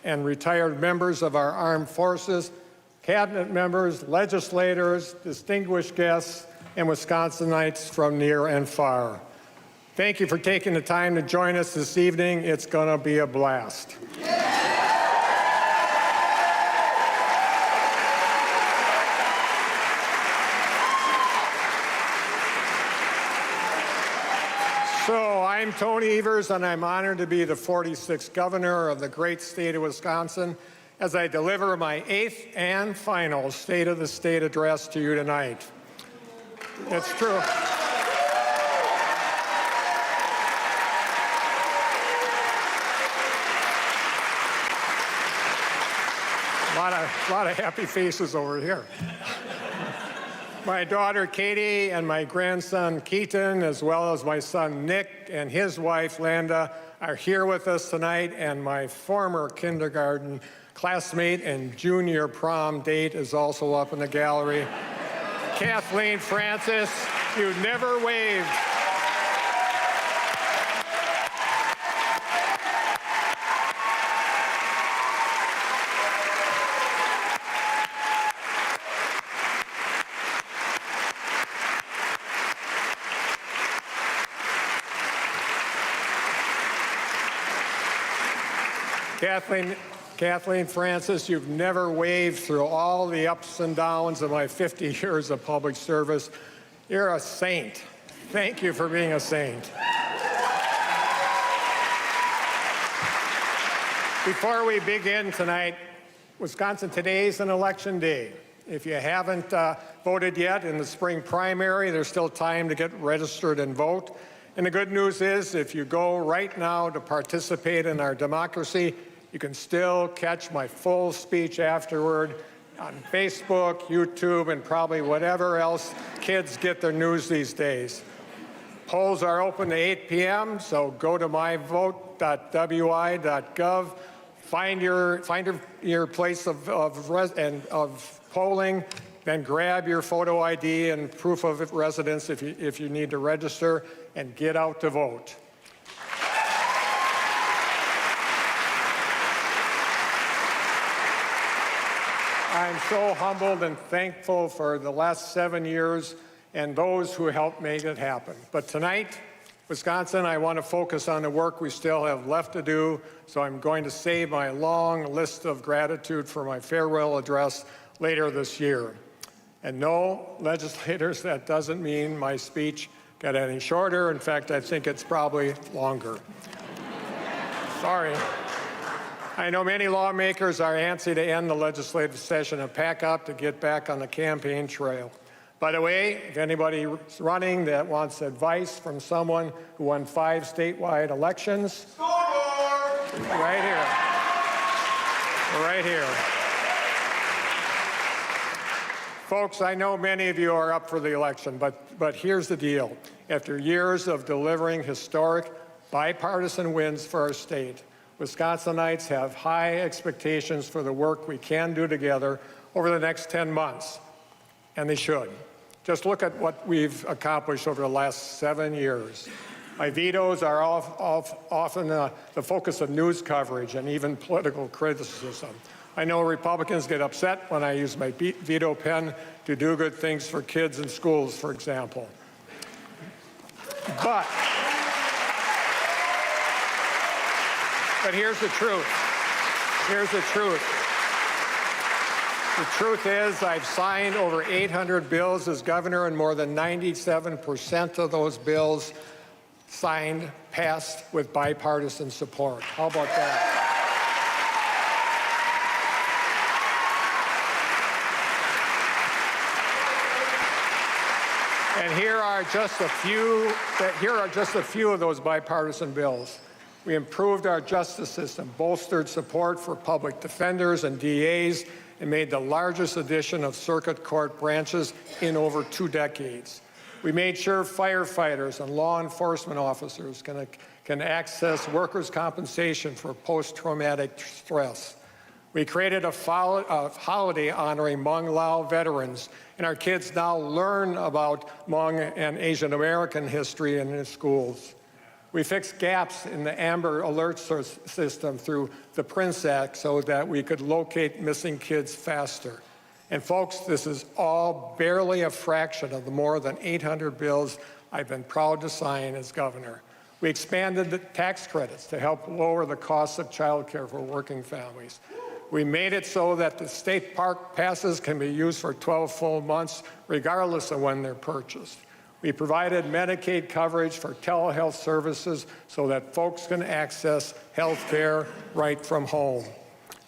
and retired members of our armed forces, cabinet members, legislators, distinguished guests, and Wisconsinites from near and far. Thank you for taking the time to join us this evening. It's going to be a blast. So I'm Tony Evers, and I'm honored to be the 46th governor of the great state of Wisconsin as I deliver my 8th and final State of the State address to you tonight. It's true. A lot of happy faces over here. My daughter Katie and my grandson Keaton, as well as my son Nick and his wife Landa, are here with us tonight, and my former kindergarten classmate and junior prom date is also up in the gallery. Kathleen Francis, you never waved. Kathleen Francis, you've never waved through all the ups and downs of my 50 years of public service. You're a saint. Thank you for being a saint. Before we begin tonight, Wisconsin, today is an election day. If you haven't voted yet in the spring primary, there's still time to get registered and vote. And the good news is, if you go right now to participate in our democracy, you can still catch my full speech afterward on Facebook, YouTube, and probably whatever else kids get their news these days. Polls are open to 8 p.m., so go to myvote.wi.gov, find your place of polling, then grab your photo ID and proof of residence if you need to register, and get out to vote. I'm so humbled and thankful for the last 7 years and those who helped make it happen. But tonight, Wisconsin, I want to focus on the work we still have left to do, so I'm going to save my long list of gratitude for my farewell address later this year. And no, legislators, that doesn't mean my speech got any shorter. In fact, I think it's probably longer. Sorry. I know many lawmakers are antsy to end the legislative session and pack up to get back on the campaign trail. By the way, if anybody's running that wants advice from someone who won 5 statewide elections, right here. Right here. Folks, I know many of you are up for the election, but here's the deal. After years of delivering historic bipartisan wins for our state, Wisconsinites have high expectations for the work we can do together over the next 10 months, and they should. Just look at what we've accomplished over the last 7 years. My vetoes are often the focus of news coverage and even political criticism. I know Republicans get upset when I use my veto pen to do good things for kids in schools, for example. But here's the truth. Here's the truth. The truth is, I've signed over 800 bills as governor, and more than 97% of those bills passed with bipartisan support. How about that? And here are just a few of those bipartisan bills. We improved our justice system, bolstered support for public defenders and DAs, and made the largest addition of circuit court branches in over 2 decades. We made sure firefighters and law enforcement officers can access workers' compensation for post-traumatic stress. We created a holiday honoring Hmong Lao veterans, and our kids now learn about Hmong and Asian American history in their schools. We fixed gaps in the Amber Alert system through the Prince Act so that we could locate missing kids faster. And folks, this is all barely a fraction of the more than 800 bills I've been proud to sign as governor. We expanded the tax credits to help lower the cost of child care for working families. We made it so that the state park passes can be used for 12 full months, regardless of when they're purchased. We provided Medicaid coverage for telehealth services so that folks can access health care right from home.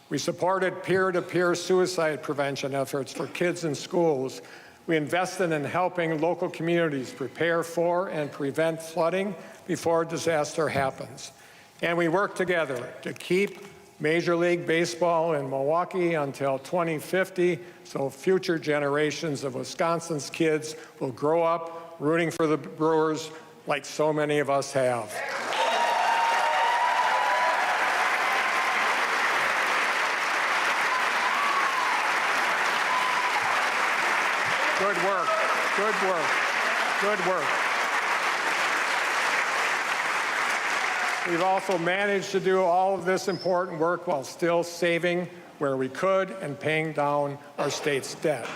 We supported peer-to-peer suicide prevention efforts for kids in schools. We invested in helping local communities prepare for and prevent flooding before disaster happens. And we worked together to keep Major League Baseball in Milwaukee until 2050, so future generations of Wisconsin's kids will grow up rooting for the Brewers like so many of us have. Good work, good work, good work. We've also managed to do all of this important work while still saving where we could and paying down our state's debt.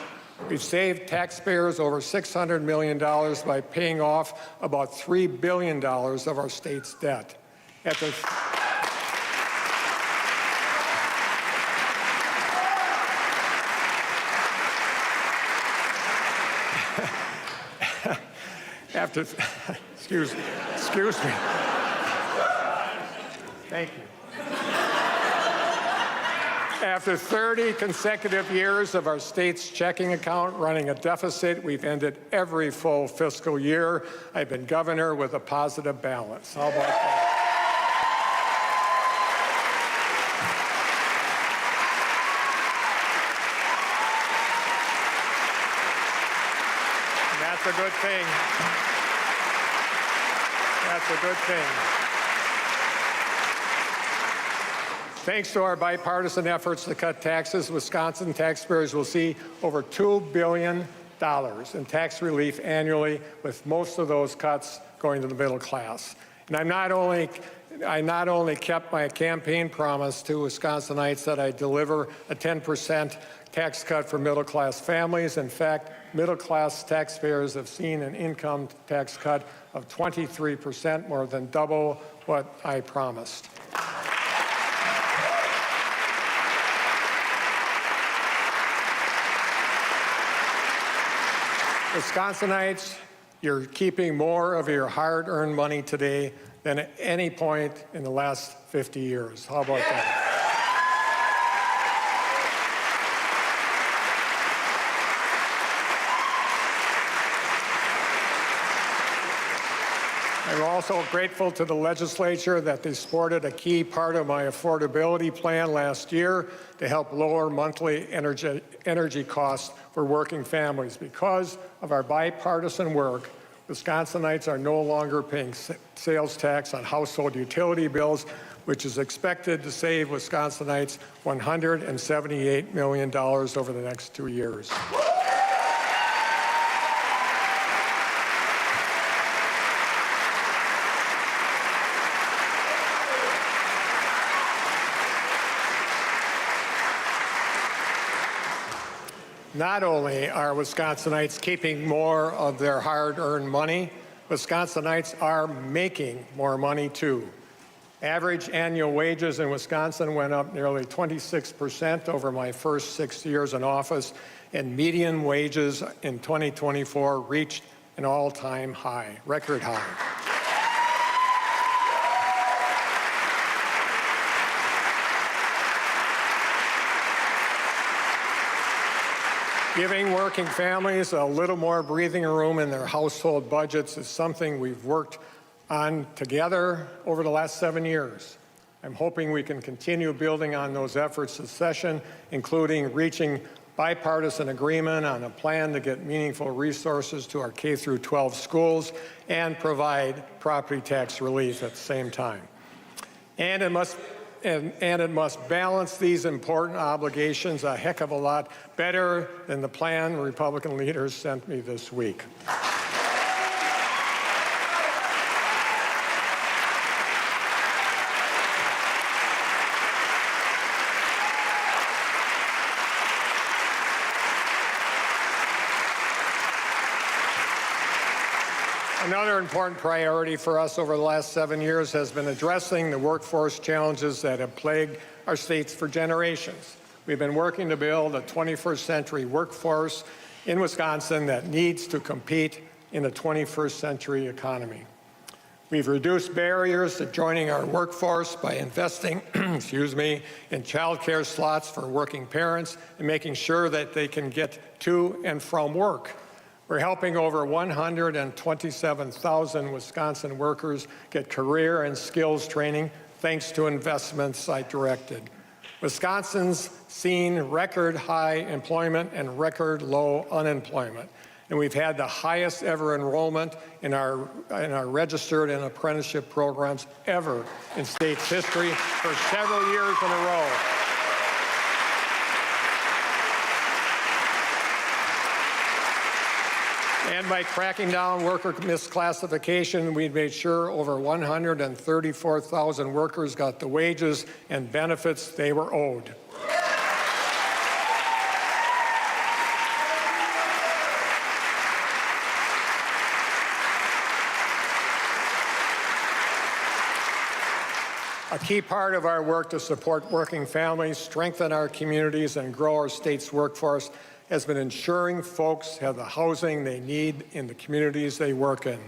We've saved taxpayers over $600 million by paying off about $3 billion of our state's debt. Excuse me. Thank you. After 30 consecutive years of our state's checking account running a deficit, we've ended every full fiscal year I've been governor with a positive balance. How about that? That's a good thing. That's a good thing. Thanks to our bipartisan efforts to cut taxes, Wisconsin taxpayers will see over $2 billion in tax relief annually, with most of those cuts going to the middle class. And I not only kept my campaign promise to Wisconsinites that I deliver a 10% tax cut for middle-class families. In fact, middle-class taxpayers have seen an income tax cut of 23%, more than double what I promised. Wisconsinites, you're keeping more of your hard-earned money today than at any point in the last 50 years. How about that? I'm also grateful to the legislature that they supported a key part of my affordability plan last year to help lower monthly energy costs for working families. Because of our bipartisan work, Wisconsinites are no longer paying sales tax on household utility bills, which is expected to save Wisconsinites $178 million over the next 2 years. Not only are Wisconsinites keeping more of their hard-earned money, Wisconsinites are making more money too. Average annual wages in Wisconsin went up nearly 26% over my first 6 years in office, and median wages in 2024 reached an all-time high, record high. Giving working families a little more breathing room in their household budgets is something we've worked on together over the last 7 years. I'm hoping we can continue building on those efforts this session, including reaching bipartisan agreement on a plan to get meaningful resources to our K-12 schools and provide property tax relief at the same time. And it must balance these important obligations a heck of a lot better than the plan Republican leaders sent me this week. Another important priority for us over the last 7 years has been addressing the workforce challenges that have plagued our states for generations. We've been working to build a 21st century workforce in Wisconsin that needs to compete in the 21st century economy. We've reduced barriers to joining our workforce by investing in child care slots for working parents and making sure that they can get to and from work. We're helping over 127,000 Wisconsin workers get career and skills training thanks to investments I directed. Wisconsin's seen record high employment and record low unemployment. And we've had the highest ever enrollment in our registered and apprenticeship programs ever in state's history for several years in a row. And by cracking down worker misclassification, we've made sure over 134,000 workers got the wages and benefits they were owed. A key part of our work to support working families, strengthen our communities, and grow our state's workforce has been ensuring folks have the housing they need in the communities they work in.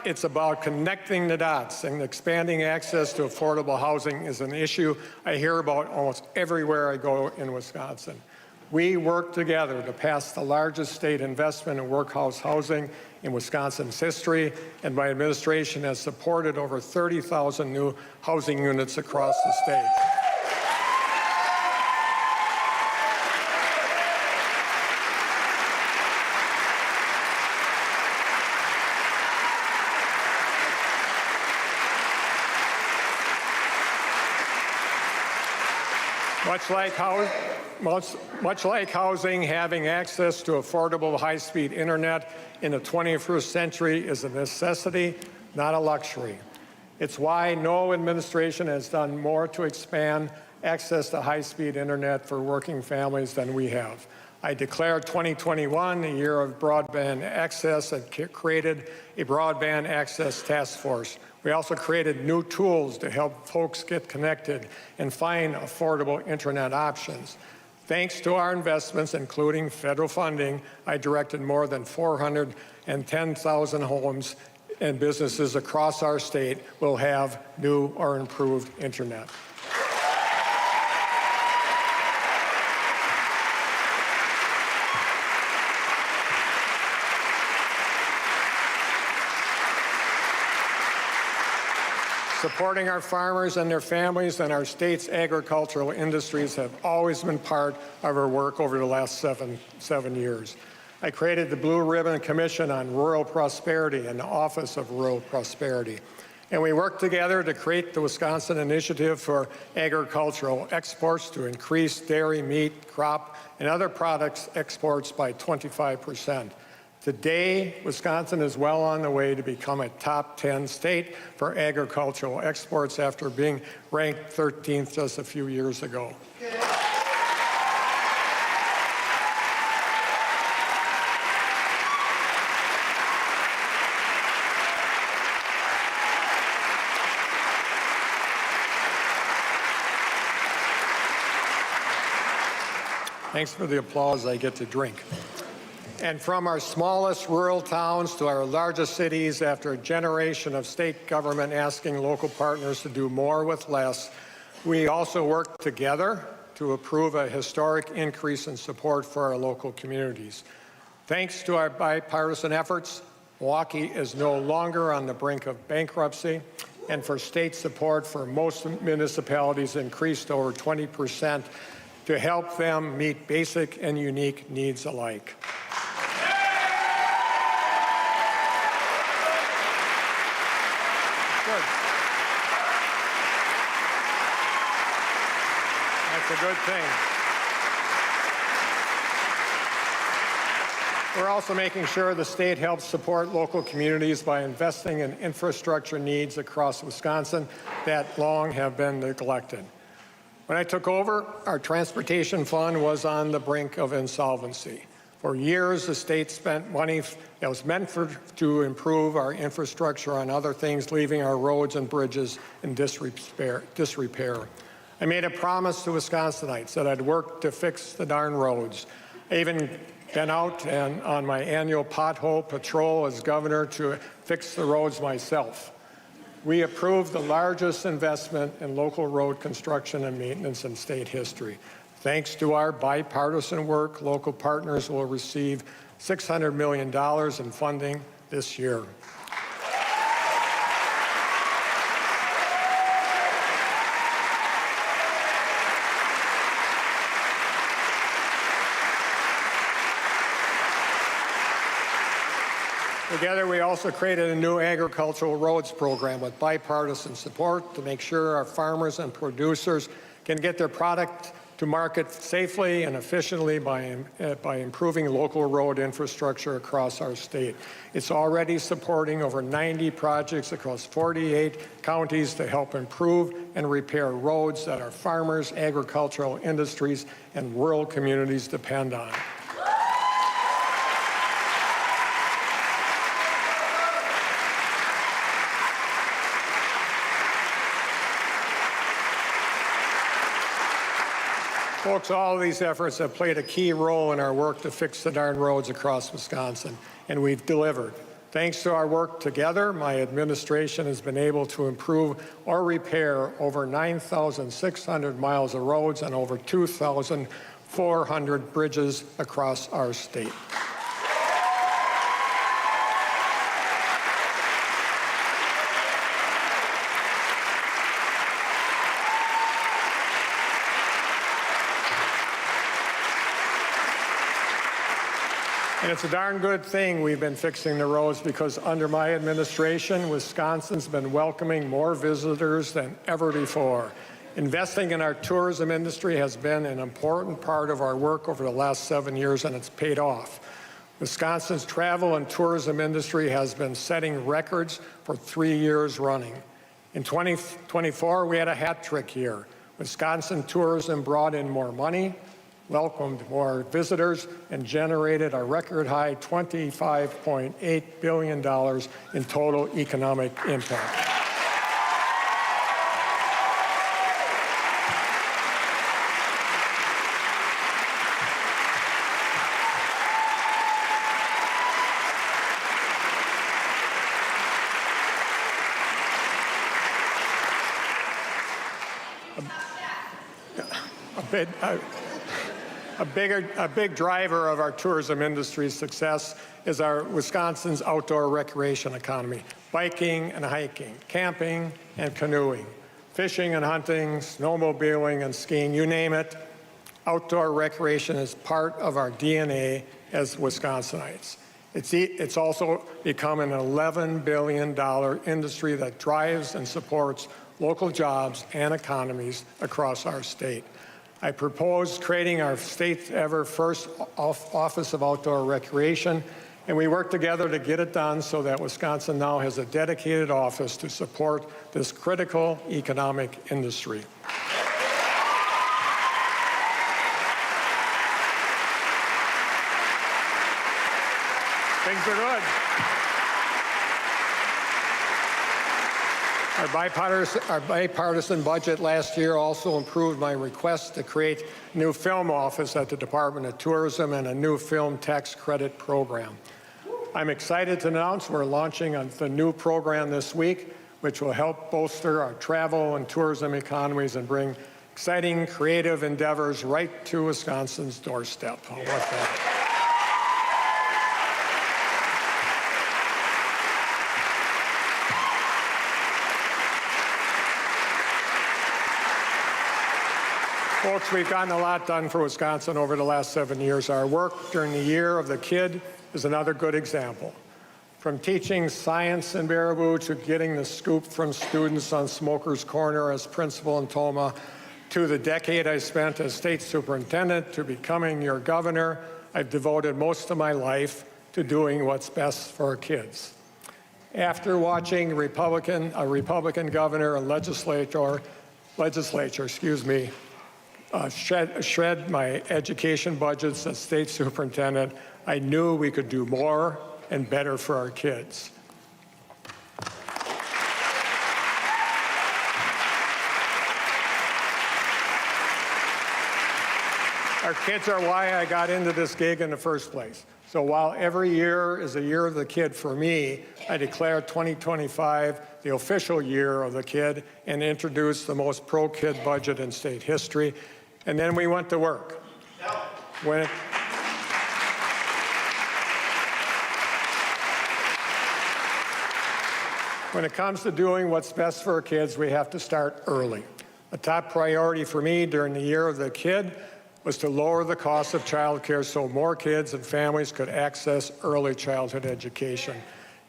It's about connecting the dots, and expanding access to affordable housing is an issue I hear about almost everywhere I go in Wisconsin. We work together to pass the largest state investment in workhouse housing in Wisconsin's history, and my administration has supported over 30,000 new housing units across the state. Much like housing, having access to affordable high-speed internet in the 21st century is a necessity, not a luxury. It's why no administration has done more to expand access to high-speed internet for working families than we have. I declared 2021 the year of broadband access and created a broadband access task force. We also created new tools to help folks get connected and find affordable internet options. Thanks to our investments, including federal funding, I directed more than 410,000 homes and businesses across our state will have new or improved internet. Supporting our farmers and their families and our state's agricultural industries have always been part of our work over the last seven years. I created the Blue Ribbon Commission on Rural Prosperity and the Office of Rural Prosperity. And we worked together to create the Wisconsin Initiative for Agricultural Exports to increase dairy, meat, crop, and other products exports by 25%. Today, Wisconsin is well on the way to become a top 10 state for agricultural exports after being ranked 13th just a few years ago. Thanks for the applause I get to drink. And from our smallest rural towns to our largest cities, after a generation of state government asking local partners to do more with less, we also worked together to approve a historic increase in support for our local communities. Thanks to our bipartisan efforts, Milwaukee is no longer on the brink of bankruptcy, and for state support for most municipalities increased over 20% to help them meet basic and unique needs alike. That's a good thing. We're also making sure the state helps support local communities by investing in infrastructure needs across Wisconsin that long have been neglected. When I took over, our transportation fund was on the brink of insolvency. For years, the state spent money that was meant to improve our infrastructure on other things, leaving our roads and bridges in disrepair. I made a promise to Wisconsinites that I'd work to fix the darn roads. I even been out and on my annual pothole patrol as governor to fix the roads myself. We approved the largest investment in local road construction and maintenance in state history. Thanks to our bipartisan work, local partners will receive $600 million in funding this year. Together, we also created a new agricultural roads program with bipartisan support to make sure our farmers and producers can get their product to market safely and efficiently by improving local road infrastructure across our state. It's already supporting over 90 projects across 48 counties to help improve and repair roads that our farmers, agricultural industries, and rural communities depend on. Folks, all of these efforts have played a key role in our work to fix the darn roads across Wisconsin, and we've delivered. Thanks to our work together, my administration has been able to improve or repair over 9,600 miles of roads and over 2,400 bridges across our state. And it's a darn good thing we've been fixing the roads, because under my administration, Wisconsin's been welcoming more visitors than ever before. Investing in our tourism industry has been an important part of our work over the last 7 years, and it's paid off. Wisconsin's travel and tourism industry has been setting records for 3 years running. In 2024, we had a hat trick year. Wisconsin tourism brought in more money, welcomed more visitors, and generated a record high $25.8 billion in total economic impact. A big driver of our tourism industry's success is our Wisconsin's outdoor recreation economy. Biking and hiking, camping and canoeing, fishing and hunting, snowmobiling and skiing, you name it. Outdoor recreation is part of our DNA as Wisconsinites. It's also become an $11 billion industry that drives and supports local jobs and economies across our state. I propose creating our state's ever first Office of Outdoor Recreation, and we work together to get it done so that Wisconsin now has a dedicated office to support this critical economic industry. Things are good. Our bipartisan budget last year also improved my request to create a new film office at the Department of Tourism and a new film tax credit program. I'm excited to announce we're launching the new program this week, which will help bolster our travel and tourism economies and bring exciting, creative endeavors right to Wisconsin's doorstep. How about that? Folks, we've gotten a lot done for Wisconsin over the last 7 years. Our work during the Year of the Kid is another good example. From teaching science in Baraboo to getting the scoop from students on Smoker's Corner as principal in Toma, to the decade I spent as state superintendent, to becoming your governor, I've devoted most of my life to doing what's best for our kids. After watching a Republican governor and legislature, shred my education budgets as state superintendent, I knew we could do more and better for our kids. Our kids are why I got into this gig in the first place. So while every year is a year of the kid for me, I declare 2025 the official year of the kid and introduced the most pro-kid budget in state history. And then we went to work. When it comes to doing what's best for our kids, we have to start early. A top priority for me during the year of the kid was to lower the cost of childcare so more kids and families could access early childhood education.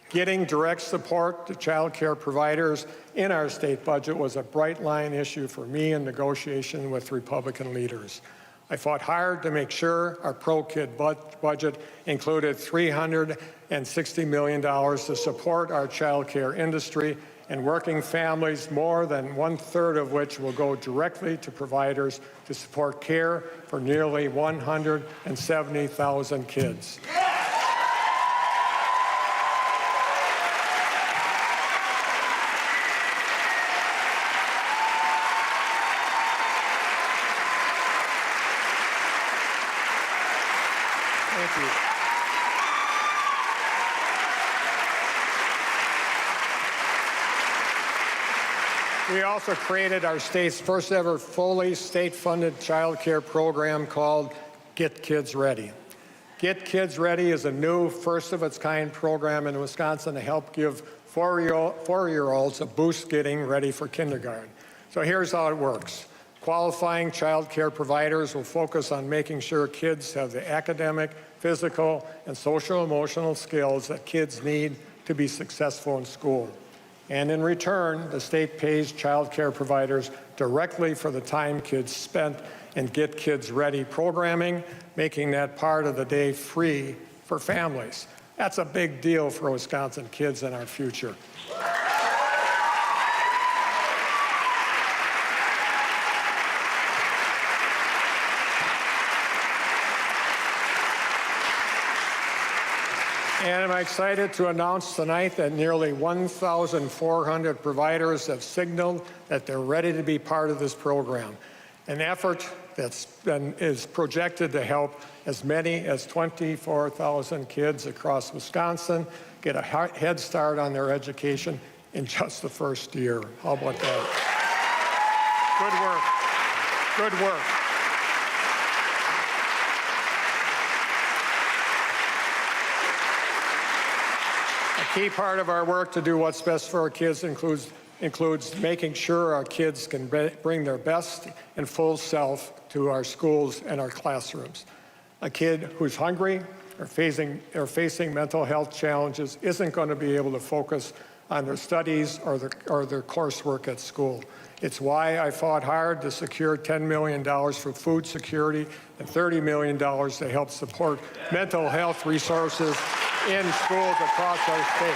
Getting direct support to childcare providers in our state budget was a bright line issue for me in negotiation with Republican leaders. I fought hard to make sure our pro-kid budget included $360 million to support our childcare industry and working families, more than 1/3 of which will go directly to providers to support care for nearly 170,000 kids. Thank you. We also created our state's first ever fully state-funded child care program called Get Kids Ready. Get Kids Ready is a new first-of-its-kind program in Wisconsin to help give four-year-olds a boost getting ready for kindergarten. So here's how it works. Qualifying child care providers will focus on making sure kids have the academic, physical, and social-emotional skills that kids need to be successful in school. And in return, the state pays child care providers directly for the time kids spent in Get Kids Ready programming, making that part of the day free for families. That's a big deal for Wisconsin kids and our future. And I'm excited to announce tonight that nearly 1,400 providers have signaled that they're ready to be part of this program, an effort is projected to help as many as 24,000 kids across Wisconsin get a head start on their education in just the first year. How about that? Good work. Good work. A key part of our work to do what's best for our kids includes making sure our kids can bring their best and full self to our schools and our classrooms. A kid who's hungry or facing mental health challenges isn't going to be able to focus on their studies or their coursework at school. It's why I fought hard to secure $10 million for food security and $30 million to help support mental health resources in schools across our state.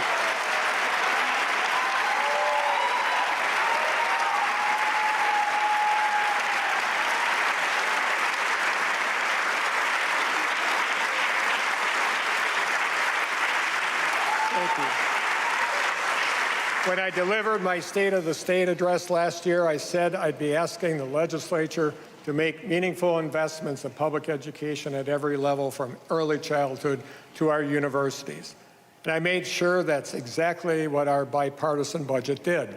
Thank you. When I delivered my State of the State address last year, I said I'd be asking the legislature to make meaningful investments in public education at every level, from early childhood to our universities. And I made sure that's exactly what our bipartisan budget did.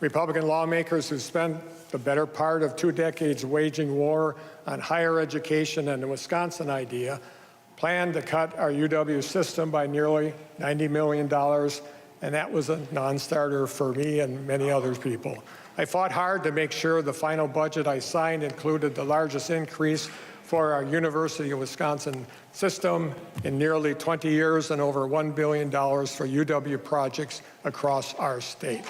Republican lawmakers who spent the better part of 2 decades waging war on higher education and the Wisconsin idea planned to cut our UW system by nearly $90 million, and that was a non-starter for me and many other people. I fought hard to make sure the final budget I signed included the largest increase for our University of Wisconsin system in nearly 20 years and over $1 billion for UW projects across our state.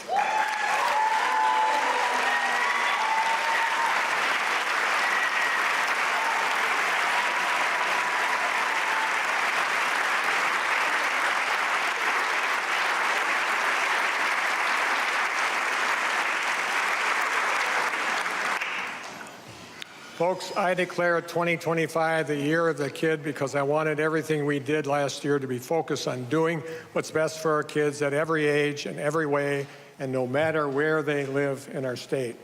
Folks, I declare 2025 the year of the kid because I wanted everything we did last year to be focused on doing what's best for our kids at every age and every way, and no matter where they live in our state.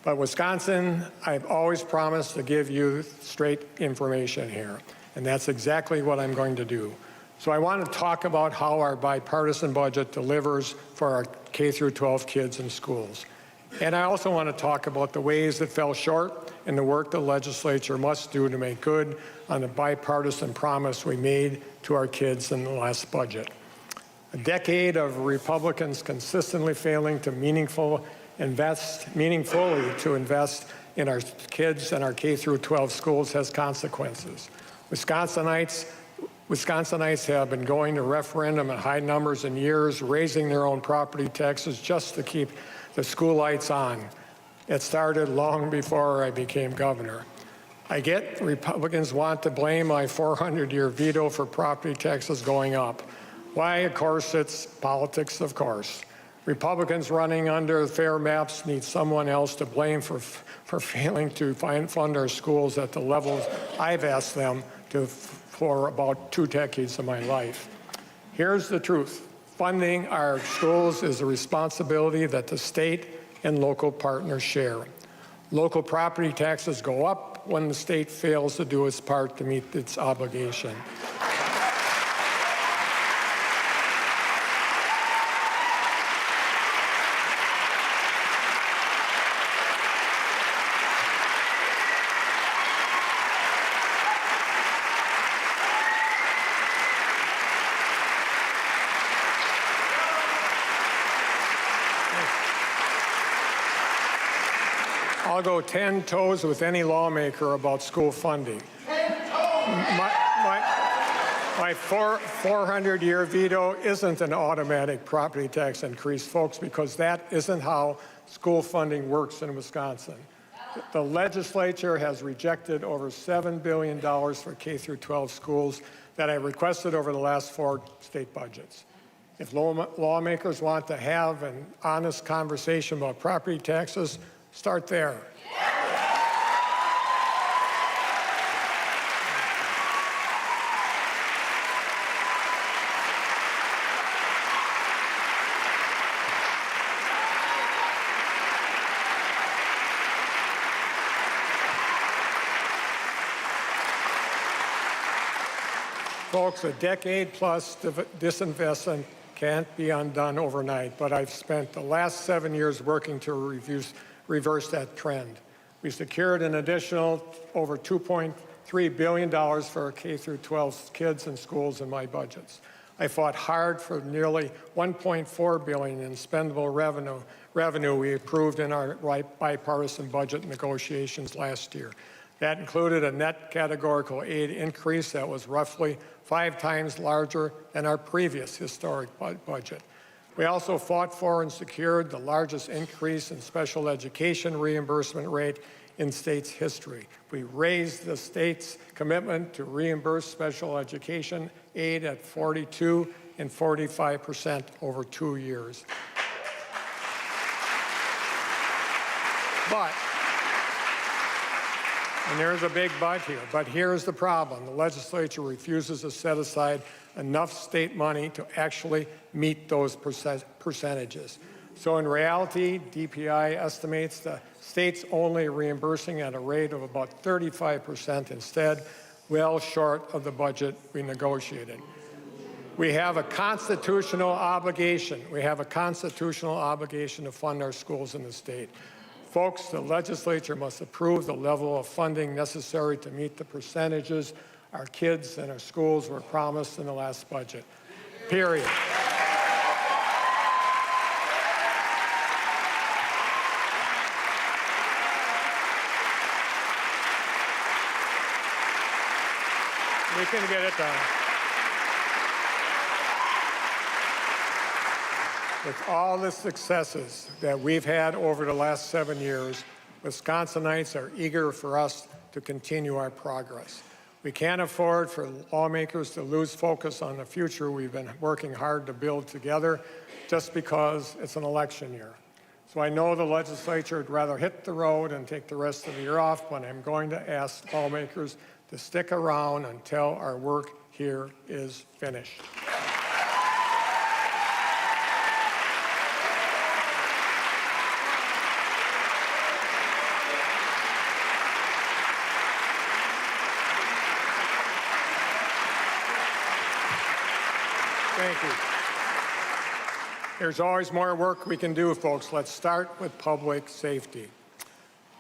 But Wisconsin, I've always promised to give you straight information here, and that's exactly what I'm going to do. So I want to talk about how our bipartisan budget delivers for our K-12 kids in schools. And I also want to talk about the ways that fell short and the work the legislature must do to make good on the bipartisan promise we made to our kids in the last budget. A decade of Republicans consistently failing to meaningfully invest in our kids and our K-12 schools has consequences. Wisconsinites have been going to referendum in high numbers in years, raising their own property taxes just to keep the school lights on. It started long before I became governor. I get Republicans want to blame my 400-year veto for property taxes going up. Why? Of course, it's politics, of course. Republicans running under fair maps need someone else to blame for failing to fund our schools at the levels I've asked them to for about 2 decades of my life. Here's the truth. Funding our schools is a responsibility that the state and local partners share. Local property taxes go up when the state fails to do its part to meet its obligation. I'll go 10 toes with any lawmaker about school funding. My 400-year veto isn't an automatic property tax increase, folks, because that isn't how school funding works in Wisconsin. The legislature has rejected over $7 billion for K-12 schools that I requested over the last 4 state budgets. If lawmakers want to have an honest conversation about property taxes, start there. Folks, a decade-plus disinvestment can't be undone overnight, but I've spent the last 7 years working to reverse that trend. We secured an additional over $2.3 billion for our K-12 kids and schools in my budgets. I fought hard for nearly $1.4 billion in spendable revenue we approved in our bipartisan budget negotiations last year. That included a net categorical aid increase that was roughly 5 times larger than our previous historic budget. We also fought for and secured the largest increase in special education reimbursement rate in state's history. We raised the state's commitment to reimburse special education aid at 42% and 45% over 2 years. And there's a big but here. But here's the problem. The legislature refuses to set aside enough state money to actually meet those percentages. So in reality, DPI estimates the state's only reimbursing at a rate of about 35% instead, well short of the budget we negotiated. We have a constitutional obligation. We have a constitutional obligation to fund our schools in the state. Folks, the legislature must approve the level of funding necessary to meet the percentages our kids and our schools were promised in the last budget. Period. We can get it done. With all the successes that we've had over the last 7 years, Wisconsinites are eager for us to continue our progress. We can't afford for lawmakers to lose focus on the future we've been working hard to build together just because it's an election year. So I know the legislature would rather hit the road and take the rest of the year off, but I'm going to ask lawmakers to stick around until our work here is finished. Thank you. There's always more work we can do, folks. Let's start with public safety.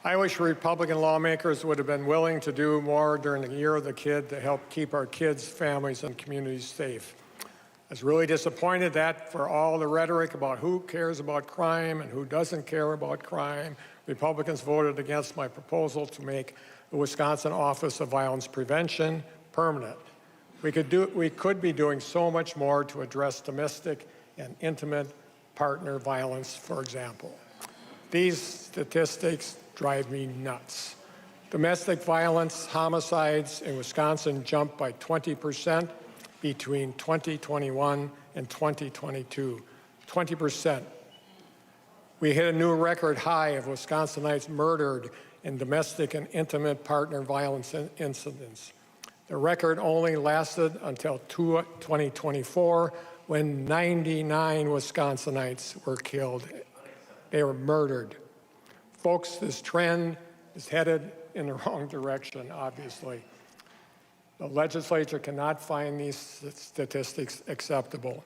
I wish Republican lawmakers would have been willing to do more during the Year of the Kid to help keep our kids, families, and communities safe. I was really disappointed that for all the rhetoric about who cares about crime and who doesn't care about crime, Republicans voted against my proposal to make the Wisconsin Office of Violence Prevention permanent. We could be doing so much more to address domestic and intimate partner violence, for example. These statistics drive me nuts. Domestic violence homicides in Wisconsin jumped by 20% between 2021 and 2022. 20%. We hit a new record high of Wisconsinites murdered in domestic and intimate partner violence incidents. The record only lasted until 2024, when 99 Wisconsinites were killed. They were murdered. Folks, this trend is headed in the wrong direction, obviously. The legislature cannot find these statistics acceptable.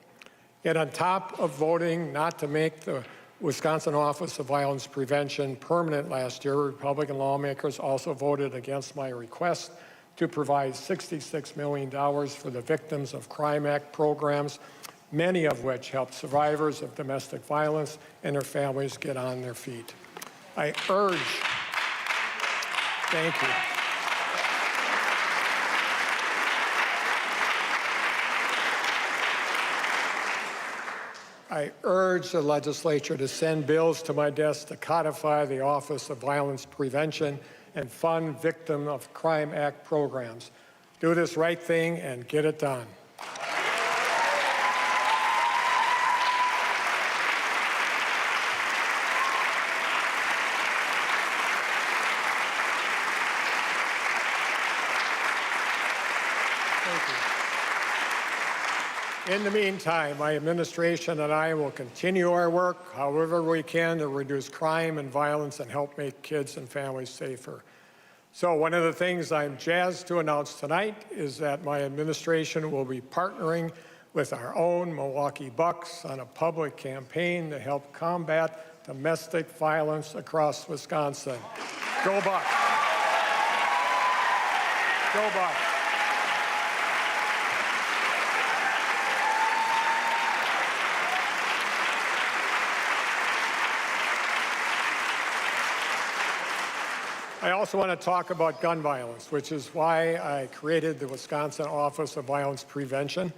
Yet on top of voting not to make the Wisconsin Office of Violence Prevention permanent last year, Republican lawmakers also voted against my request to provide $66 million for the Victims of Crime Act programs, many of which help survivors of domestic violence and their families get on their feet. I urge the legislature to send bills to my desk to codify the Office of Violence Prevention and fund Victim of Crime Act programs. Do this right thing and get it done. In the meantime, my administration and I will continue our work however we can to reduce crime and violence and help make kids and families safer. So one of the things I'm jazzed to announce tonight is that my administration will be partnering with our own Milwaukee Bucks on a public campaign to help combat domestic violence across Wisconsin. Go Bucks! Go Bucks! I also want to talk about gun violence, which is why I created the Wisconsin Office of Violence Prevention.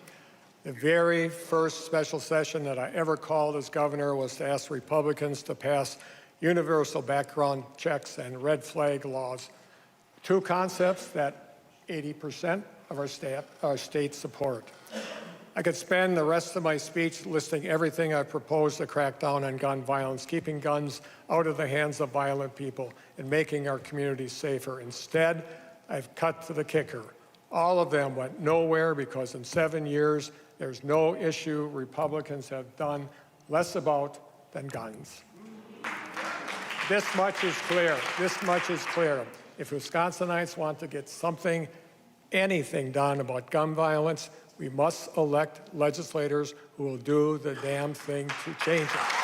The very first special session that I ever called as governor was to ask Republicans to pass universal background checks and red flag laws, two concepts that 80% of our state support. I could spend the rest of my speech listing everything I propose to crack down on gun violence, keeping guns out of the hands of violent people, and making our communities safer. Instead, I've cut to the kicker. All of them went nowhere because in 7 years, there's no issue Republicans have done less about than guns. This much is clear. This much is clear. If Wisconsinites want to get anything done about gun violence, we must elect legislators who will do the damn thing to change it.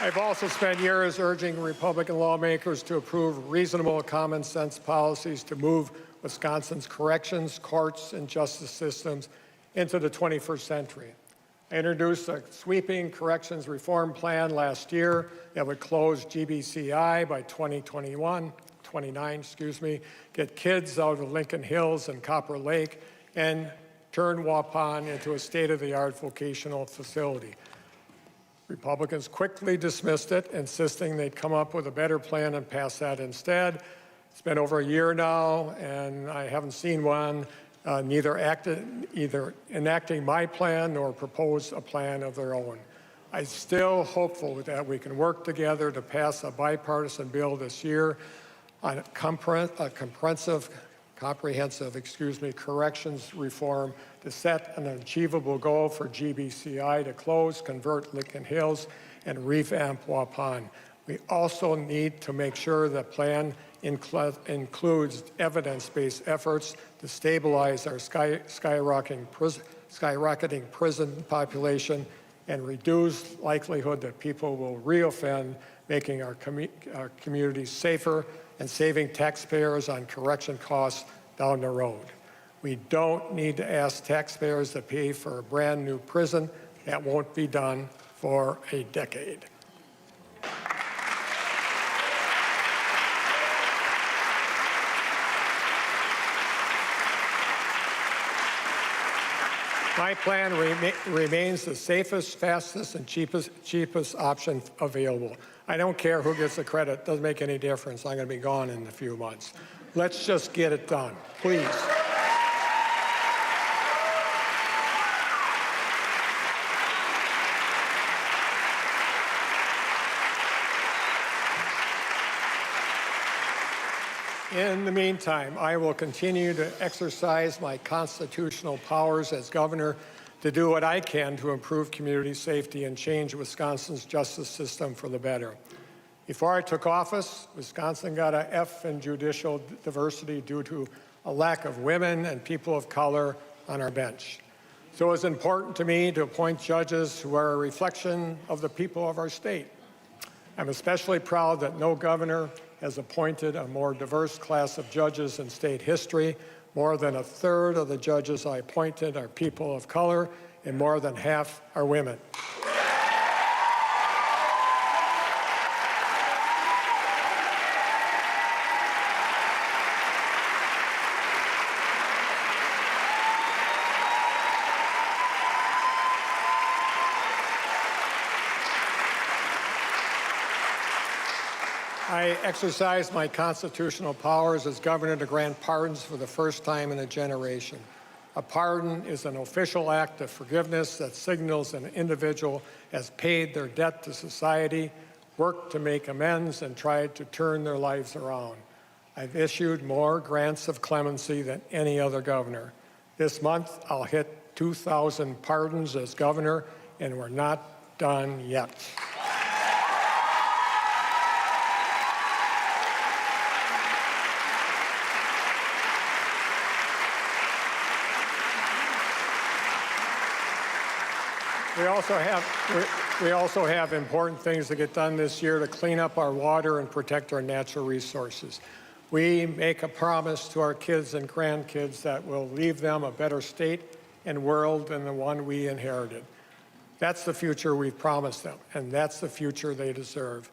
I've also spent years urging Republican lawmakers to approve reasonable common sense policies to move Wisconsin's corrections, courts, and justice systems into the 21st century. I introduced a sweeping corrections reform plan last year that would close GBCI by 29, get kids out of Lincoln Hills and Copper Lake, and turn Waupun into a state-of-the-art vocational facility. Republicans quickly dismissed it, insisting they'd come up with a better plan and pass that instead. It's been over a year now, and I haven't seen one, either enacting my plan nor propose a plan of their own. I'm still hopeful that we can work together to pass a bipartisan bill this year on a comprehensive corrections reform to set an achievable goal for GBCI to close, convert Lincoln Hills, and revamp Waupun. We also need to make sure the plan includes evidence-based efforts to stabilize our skyrocketing prison population and reduce likelihood that people will reoffend, making our communities safer and saving taxpayers on correction costs down the road. We don't need to ask taxpayers to pay for a brand new prison. That won't be done for a decade. My plan remains the safest, fastest, and cheapest option available. I don't care who gets the credit. It doesn't make any difference. I'm going to be gone in a few months. Let's just get it done, please. In the meantime, I will continue to exercise my constitutional powers as governor to do what I can to improve community safety and change Wisconsin's justice system for the better. Before I took office, Wisconsin got an F in judicial diversity due to a lack of women and people of color on our bench. So it was important to me to appoint judges who are a reflection of the people of our state. I'm especially proud that no governor has appointed a more diverse class of judges in state history. More than a third of the judges I appointed are people of color, and more than half are women. I exercised my constitutional powers as governor to grant pardons for the first time in a generation. A pardon is an official act of forgiveness that signals an individual has paid their debt to society, worked to make amends, and tried to turn their lives around. I've issued more grants of clemency than any other governor. This month, I'll hit 2,000 pardons as governor, and we're not done yet. We also have important things to get done this year to clean up our water and protect our natural resources. We make a promise to our kids and grandkids that will leave them a better state and world than the one we inherited. That's the future we've promised them, and that's the future they deserve.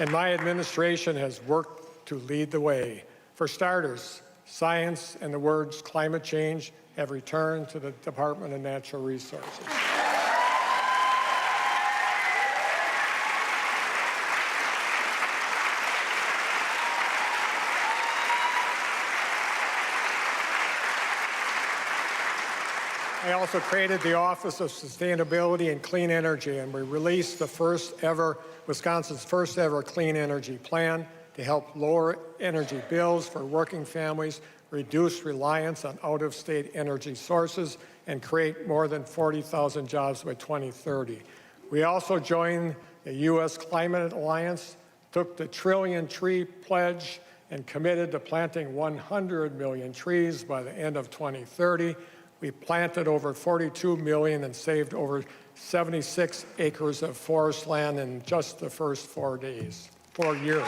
And my administration has worked to lead the way. For starters, science and the words climate change have returned to the Department of Natural Resources. I also created the Office of Sustainability and Clean Energy, and we released the Wisconsin's first ever clean energy plan to help lower energy bills for working families, reduce reliance on out-of-state energy sources, and create more than 40,000 jobs by 2030. We also joined the U.S. Climate Alliance, took the Trillion Tree Pledge, and committed to planting 100 million trees by the end of 2030. We planted over 42 million and saved over 76 acres of forest land in just the first 4 years. 4 years.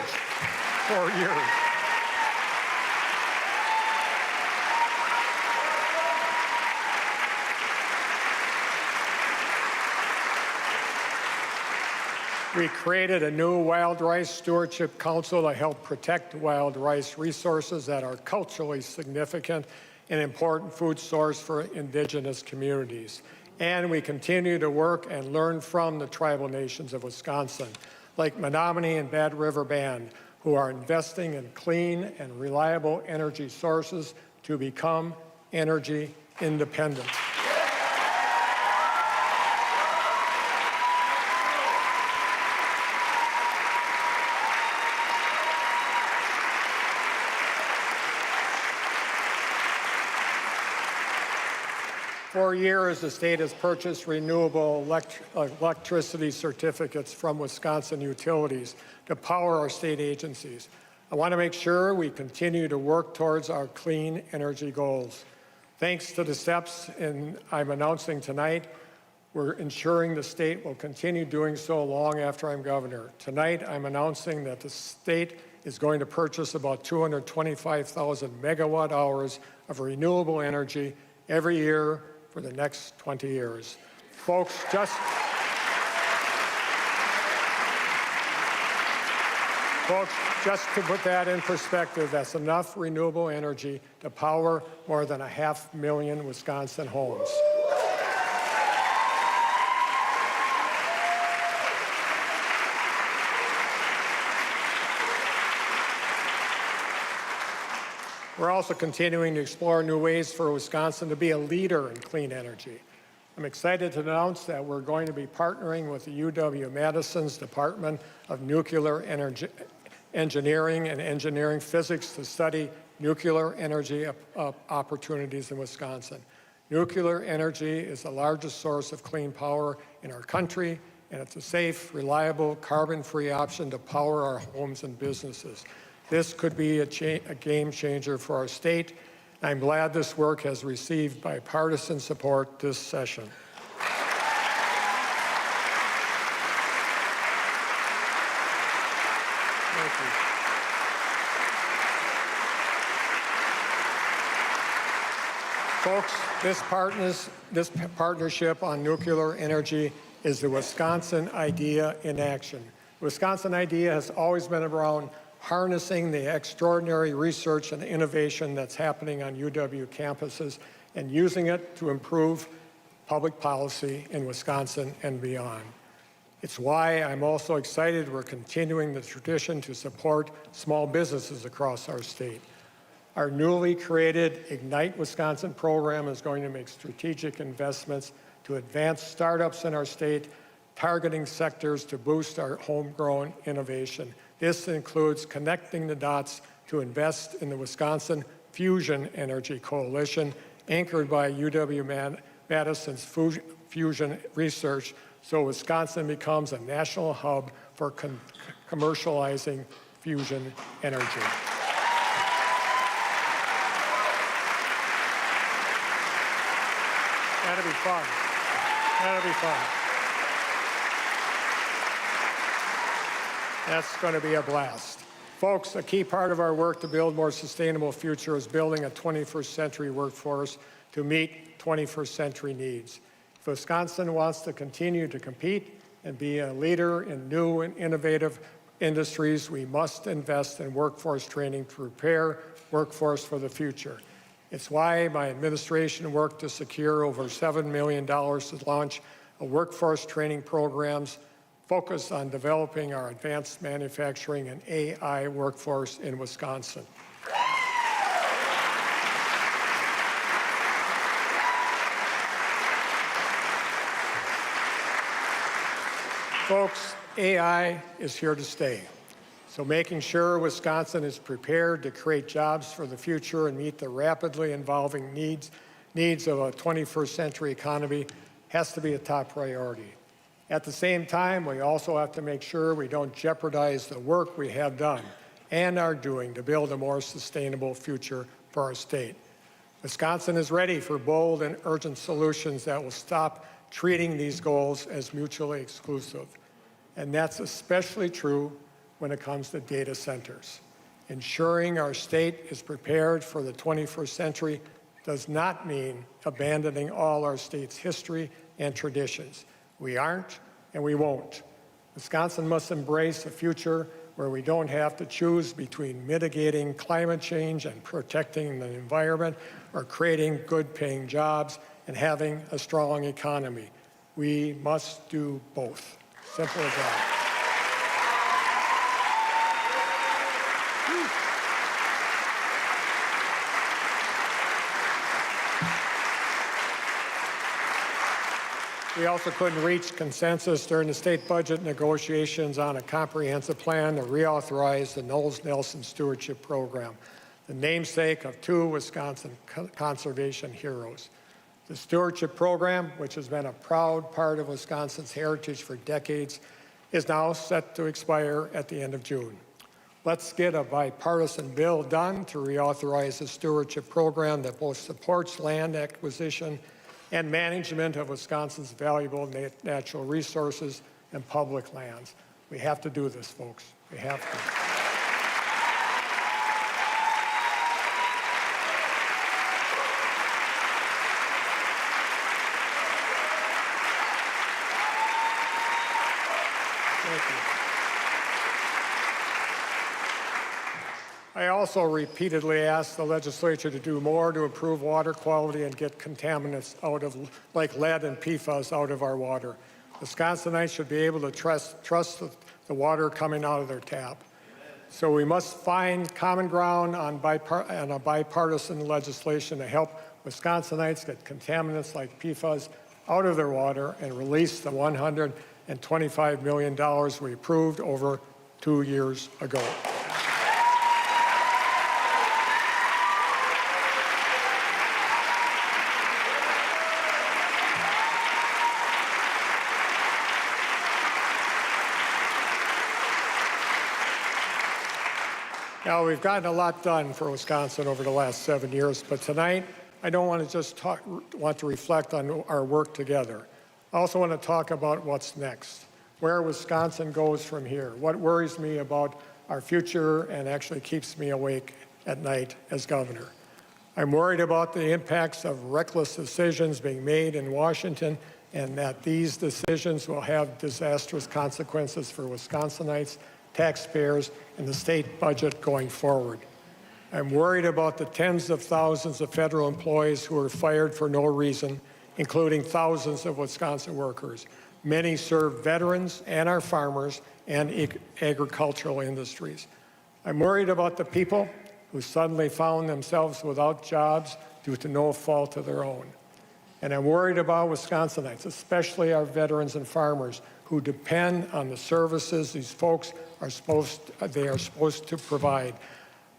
We created a new Wild Rice Stewardship Council to help protect wild rice resources that are culturally significant an important food source for indigenous communities. And we continue to work and learn from the tribal nations of Wisconsin, like Menominee and Bad River Band, who are investing in clean and reliable energy sources to become energy independent. For years, the state has purchased renewable electricity certificates from Wisconsin utilities to power our state agencies. I want to make sure we continue to work towards our clean energy goals. Thanks to the steps I'm announcing tonight, we're ensuring the state will continue doing so long after I'm governor. Tonight, I'm announcing that the state is going to purchase about 225,000 megawatt hours of renewable energy every year for the next 20 years. Folks, just to put that in perspective, that's enough renewable energy to power more than 500,000 Wisconsin homes. We're also continuing to explore new ways for Wisconsin to be a leader in clean energy. I'm excited to announce that we're going to be partnering with the UW-Madison's Department of Nuclear Engineering and Engineering Physics to study nuclear energy opportunities in Wisconsin. Nuclear energy is the largest source of clean power in our country, and it's a safe, reliable, carbon-free option to power our homes and businesses. This could be a game changer for our state. I'm glad this work has received bipartisan support this session. Thank you. Folks, this partnership on nuclear energy is the Wisconsin idea in action. The Wisconsin idea has always been around harnessing the extraordinary research and innovation that's happening on UW campuses and using it to improve public policy in Wisconsin and beyond. It's why I'm also excited we're continuing the tradition to support small businesses across our state. Our newly created Ignite Wisconsin program is going to make strategic investments to advance startups in our state, targeting sectors to boost our homegrown innovation. This includes connecting the dots to invest in the Wisconsin Fusion Energy Coalition, anchored by UW-Madison's fusion research, so Wisconsin becomes a national hub for commercializing fusion energy. That'll be fun. That'll be fun. That's going to be a blast. Folks, a key part of our work to build a more sustainable future is building a 21st century workforce to meet 21st century needs. If Wisconsin wants to continue to compete and be a leader in new and innovative industries, we must invest in workforce training to prepare workforce for the future. It's why my administration worked to secure over $7 million to launch a workforce training programs focused on developing our advanced manufacturing and AI workforce in Wisconsin. Folks, AI is here to stay. So making sure Wisconsin is prepared to create jobs for the future and meet the rapidly evolving needs of a 21st century economy has to be a top priority. At the same time, we also have to make sure we don't jeopardize the work we have done and are doing to build a more sustainable future for our state. Wisconsin is ready for bold and urgent solutions that will stop treating these goals as mutually exclusive. And that's especially true when it comes to data centers. Ensuring our state is prepared for the 21st century does not mean abandoning all our state's history and traditions. We aren't, and we won't. Wisconsin must embrace a future where we don't have to choose between mitigating climate change and protecting the environment, or creating good-paying jobs and having a strong economy. We must do both. Simple as that. We also couldn't reach consensus during the state budget negotiations on a comprehensive plan to reauthorize the Knowles-Nelson Stewardship Program, the namesake of two Wisconsin conservation heroes. The Stewardship Program, which has been a proud part of Wisconsin's heritage for decades, is now set to expire at the end of June. Let's get a bipartisan bill done to reauthorize the Stewardship Program that both supports land acquisition and management of Wisconsin's valuable natural resources and public lands. We have to do this, folks. We have to. Thank you. I also repeatedly asked the legislature to do more to improve water quality and get contaminants out of, like lead and PFAS, out of our water. Wisconsinites should be able to trust the water coming out of their tap. So we must find common ground on a bipartisan legislation to help Wisconsinites get contaminants like PFAS out of their water and release the $125 million we approved over 2 years ago. Now, we've gotten a lot done for Wisconsin over the last 7 years, but tonight I don't want to just want to reflect on our work together. I also want to talk about what's next, where Wisconsin goes from here, what worries me about our future and actually keeps me awake at night as governor. I'm worried about the impacts of reckless decisions being made in Washington, and that these decisions will have disastrous consequences for Wisconsinites, taxpayers, and the state budget going forward. I'm worried about the tens of thousands of federal employees who are fired for no reason, including thousands of Wisconsin workers. Many serve veterans and our farmers and agricultural industries. I'm worried about the people who suddenly found themselves without jobs due to no fault of their own. And I'm worried about Wisconsinites, especially our veterans and farmers, who depend on the services these folks are supposed to provide.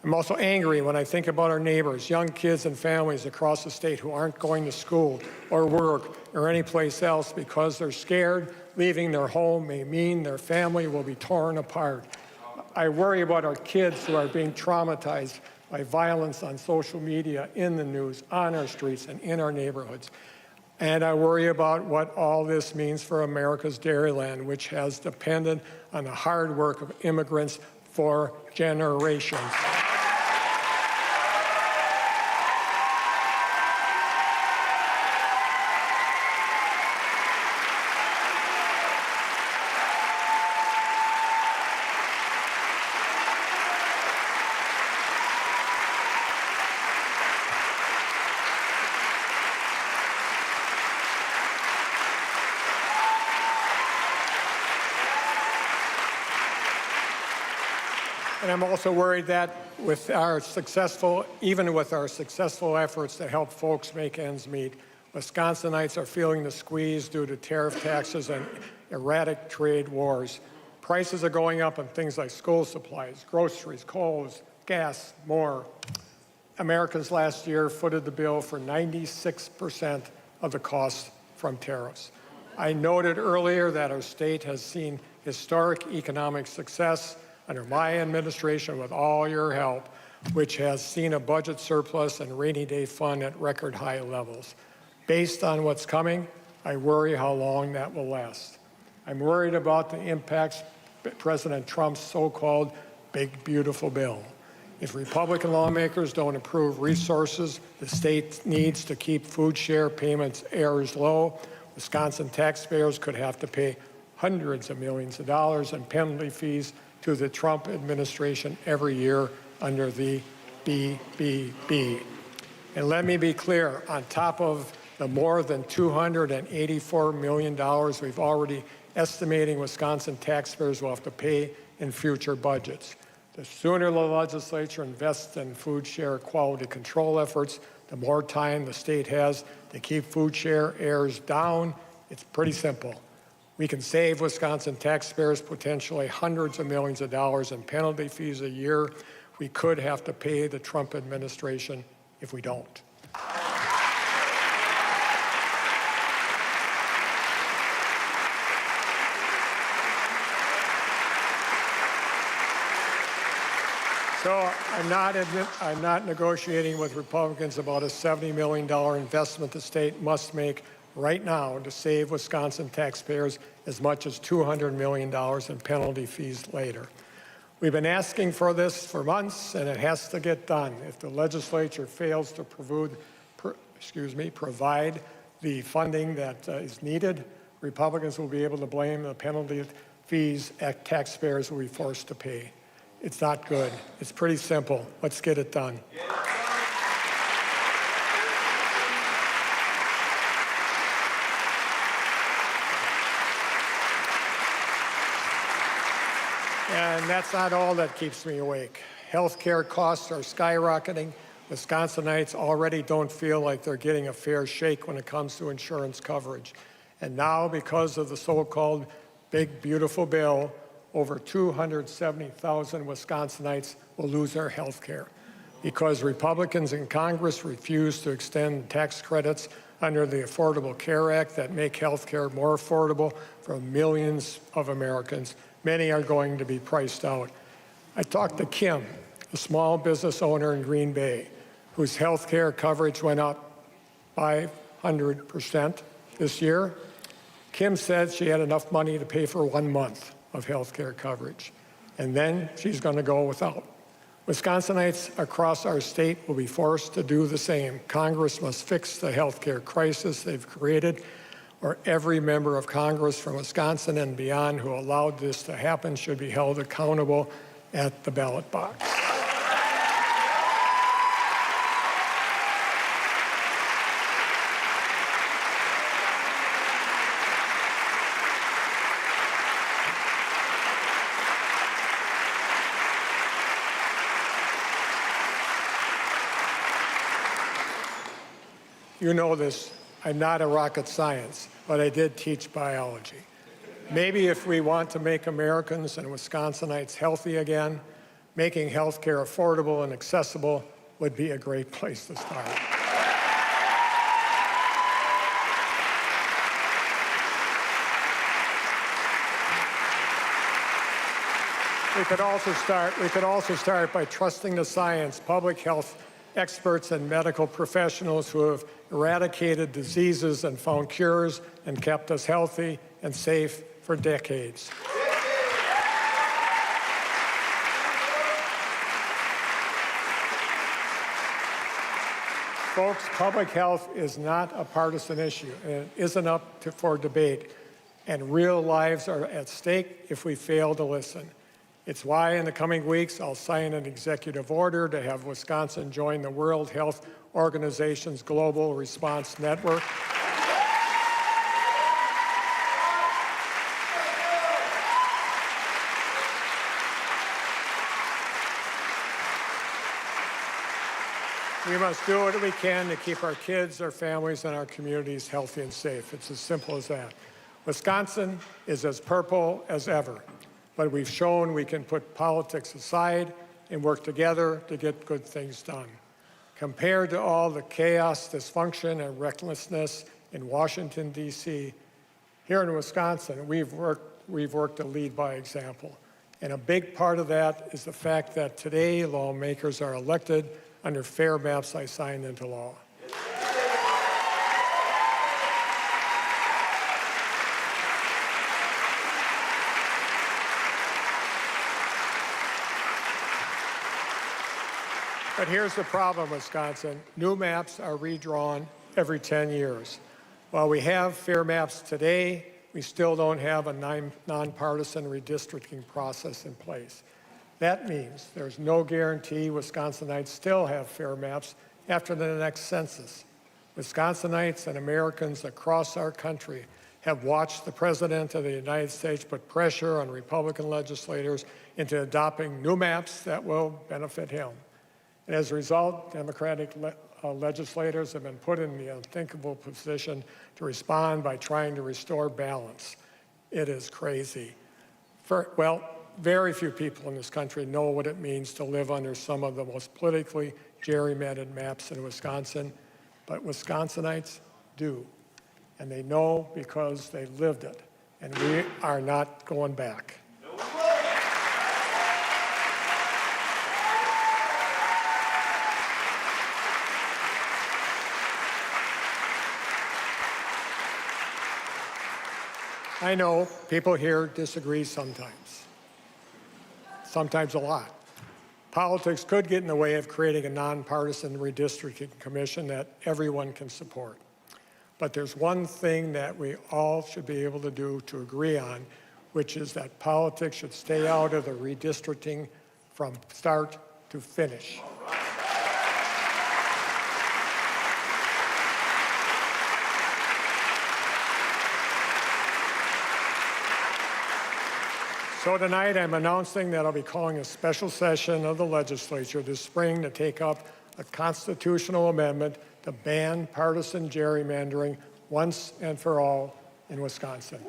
I'm also angry when I think about our neighbors, young kids and families across the state who aren't going to school or work or anyplace else because they're scared leaving their home may mean their family will be torn apart. I worry about our kids who are being traumatized by violence on social media, in the news, on our streets, and in our neighborhoods. And I worry about what all this means for America's dairyland, which has depended on the hard work of immigrants for generations. And I'm also worried that even with our successful efforts to help folks make ends meet, Wisconsinites are feeling the squeeze due to tariff taxes and erratic trade wars. Prices are going up on things like school supplies, groceries, clothes, gas, more. Americans last year footed the bill for 96% of the costs from tariffs. I noted earlier that our state has seen historic economic success under my administration with all your help, which has seen a budget surplus and rainy day fund at record high levels. Based on what's coming, I worry how long that will last. I'm worried about the impacts of President Trump's so-called big, beautiful bill. If Republican lawmakers don't approve resources the state needs to keep food share payments errors low, Wisconsin taxpayers could have to pay hundreds of millions of dollars in penalty fees to the Trump administration every year under the BBB. And let me be clear, on top of the more than $284 million we've already estimating Wisconsin taxpayers will have to pay in future budgets. The sooner the legislature invests in food share quality control efforts, the more time the state has to keep food share errors down. It's pretty simple. We can save Wisconsin taxpayers potentially hundreds of millions of dollars in penalty fees a year. We could have to pay the Trump administration if we don't. So I'm not negotiating with Republicans about a $70 million investment the state must make right now to save Wisconsin taxpayers as much as $200 million in penalty fees later. We've been asking for this for months, and it has to get done. If the legislature fails to provide the funding that is needed, Republicans will be able to blame the penalty fees taxpayers will be forced to pay. It's not good. It's pretty simple. Let's get it done. And that's not all that keeps me awake. Healthcare costs are skyrocketing. Wisconsinites already don't feel like they're getting a fair shake when it comes to insurance coverage. And now, because of the so-called big, beautiful bill, over 270,000 Wisconsinites will lose their health care because Republicans in Congress refuse to extend tax credits under the Affordable Care Act that make health care more affordable for millions of Americans. Many are going to be priced out. I talked to Kim, a small business owner in Green Bay, whose health care coverage went up 500% this year. Kim said she had enough money to pay for 1 month of health care coverage, and then she's going to go without. Wisconsinites across our state will be forced to do the same. Congress must fix the health care crisis they've created, or every member of Congress from Wisconsin and beyond who allowed this to happen should be held accountable at the ballot box. You know this, I'm not a rocket science, but I did teach biology. Maybe if we want to make Americans and Wisconsinites healthy again, making health care affordable and accessible would be a great place to start. We could also start by trusting the science, public health experts and medical professionals who have eradicated diseases and found cures and kept us healthy and safe for decades. Folks, public health is not a partisan issue, and it isn't up for debate, and real lives are at stake if we fail to listen. It's why in the coming weeks I'll sign an executive order to have Wisconsin join the World Health Organization's Global Response Network. We must do what we can to keep our kids, our families, and our communities healthy and safe. It's as simple as that. Wisconsin is as purple as ever, but we've shown we can put politics aside and work together to get good things done. Compared to all the chaos, dysfunction, and recklessness in Washington, D.C., here in Wisconsin, we've worked to lead by example. And a big part of that is the fact that today lawmakers are elected under fair maps I signed into law. But here's the problem, Wisconsin. New maps are redrawn every 10 years. While we have fair maps today, we still don't have a nonpartisan redistricting process in place. That means there's no guarantee Wisconsinites still have fair maps after the next census. Wisconsinites and Americans across our country have watched the President of the United States put pressure on Republican legislators into adopting new maps that will benefit him. And as a result, Democratic legislators have been put in the unthinkable position to respond by trying to restore balance. It is crazy. Very few people in this country know what it means to live under some of the most politically gerrymandered maps in Wisconsin, but Wisconsinites do. And they know because they lived it. And we are not going back. I know people here disagree sometimes a lot. Politics could get in the way of creating a nonpartisan redistricting commission that everyone can support. But there's one thing that we all should be able to do to agree on, which is that politics should stay out of the redistricting from start to finish. So tonight I'm announcing that I'll be calling a special session of the legislature this spring to take up a constitutional amendment to ban partisan gerrymandering once and for all in Wisconsin.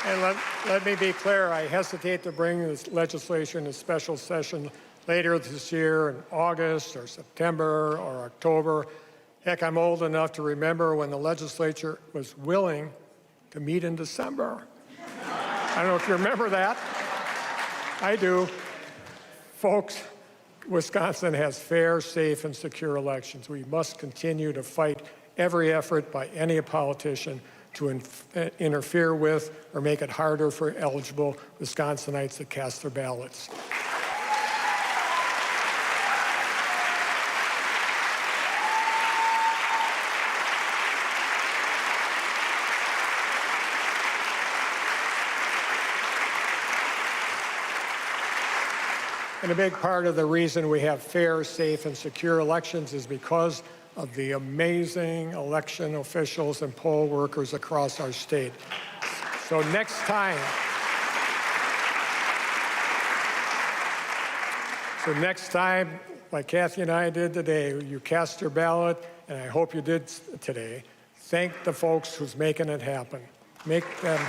And let me be clear, I hesitate to bring this legislation to special session later this year in August or September or October. Heck, I'm old enough to remember when the legislature was willing to meet in December. I don't know if you remember that. I do. Folks, Wisconsin has fair, safe, and secure elections. We must continue to fight every effort by any politician to interfere with or make it harder for eligible Wisconsinites to cast their ballots. And a big part of the reason we have fair, safe, and secure elections is because of the amazing election officials and poll workers across our state. So next time, like Kathy and I did today, you cast your ballot, and I hope you did today, thank the folks who's making it happen. Make them.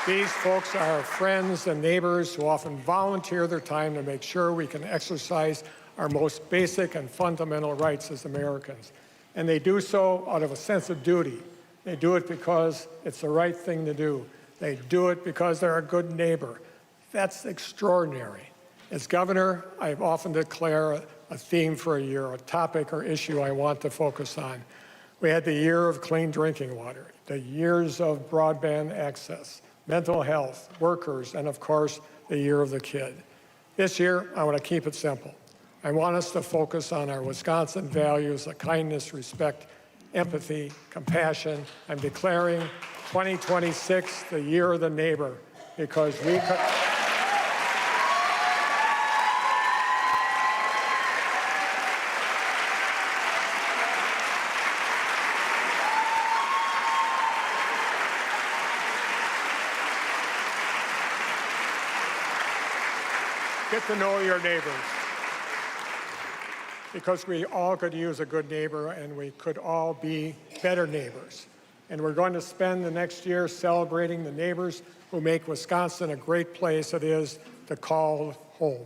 These folks are our friends and neighbors who often volunteer their time to make sure we can exercise our most basic and fundamental rights as Americans. And they do so out of a sense of duty. They do it because it's the right thing to do. They do it because they're a good neighbor. That's extraordinary. As governor, I often declare a theme for a year, a topic or issue I want to focus on. We had the year of clean drinking water, the years of broadband access, mental health, workers, and of course, the year of the kid. This year, I want to keep it simple. I want us to focus on our Wisconsin values of kindness, respect, empathy, compassion. I'm declaring 2026 the year of the neighbor because we could. Get to know your neighbors, because we all could use a good neighbor and we could all be better neighbors. And we're going to spend the next year celebrating the neighbors who make Wisconsin a great place it is to call home.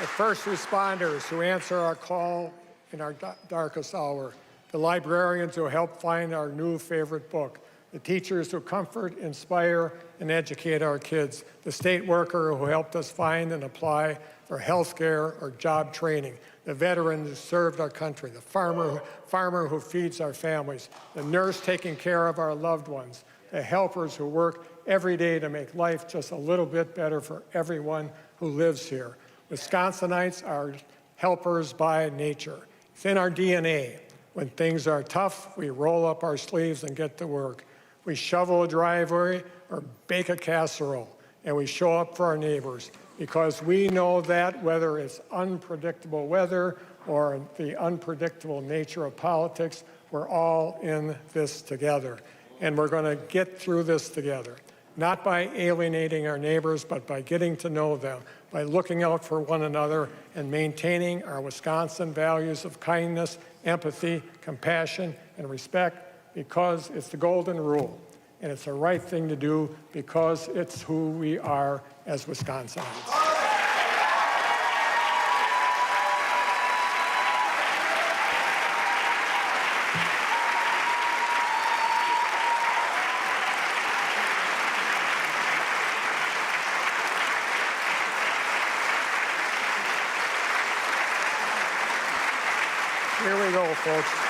The first responders who answer our call in our darkest hour, the librarians who help find our new favorite book, the teachers who comfort, inspire, and educate our kids, the state worker who helped us find and apply for health care or job training, the veteran who served our country, the farmer who feeds our families, the nurse taking care of our loved ones, the helpers who work every day to make life just a little bit better for everyone who lives here. Wisconsinites are helpers by nature. It's in our DNA. When things are tough, we roll up our sleeves and get to work. We shovel a driveway or bake a casserole, and we show up for our neighbors because we know that whether it's unpredictable weather or the unpredictable nature of politics, we're all in this together. And we're going to get through this together, not by alienating our neighbors, but by getting to know them, by looking out for one another and maintaining our Wisconsin values of kindness, empathy, compassion, and respect, because it's the golden rule. And it's the right thing to do because it's who we are as Wisconsinites. Here we go, folks.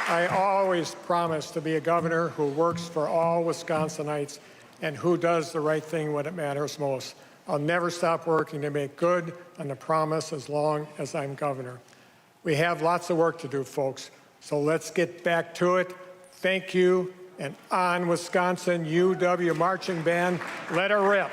I always promise to be a governor who works for all Wisconsinites and who does the right thing when it matters most. I'll never stop working to make good on the promise as long as I'm governor. We have lots of work to do, folks, so let's get back to it. Thank you, and on Wisconsin UW Marching Band, let her rip.